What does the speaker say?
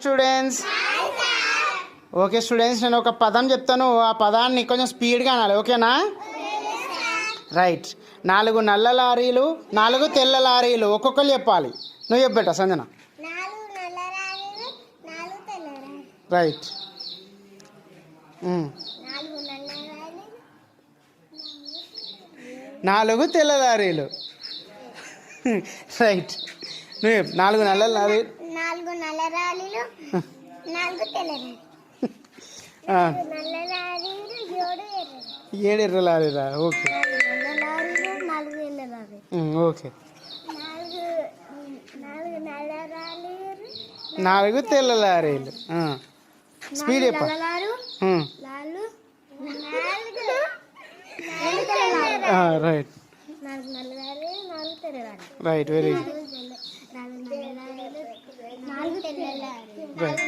Students. Okay students, నేను ఒక పదం చెప్తాను, ఆ పదాన్ని కొంచెం స్పీడ్గా అనాలి, ఓకేనా? రైట్. 4 నల్ల లారీలు, 4 తెల్ల లారీలు, ఒక్కొక్కరు చెప్పాలి. నువ్వు చెప్పబెట్టా సంజన. రైట్. 4 తెల్ల లారీలు. రైట్. నువ్వు చెప్పు. 4 నల్ల లారీలు, 4 నల్ల లారీలు, 4 తెల్ల లారీలు, 7 ఎర్ర లారీలా? Okay okay. 4 తెల్ల లారీలు. స్పీడ్ చెప్ప. Right right, very good. Right.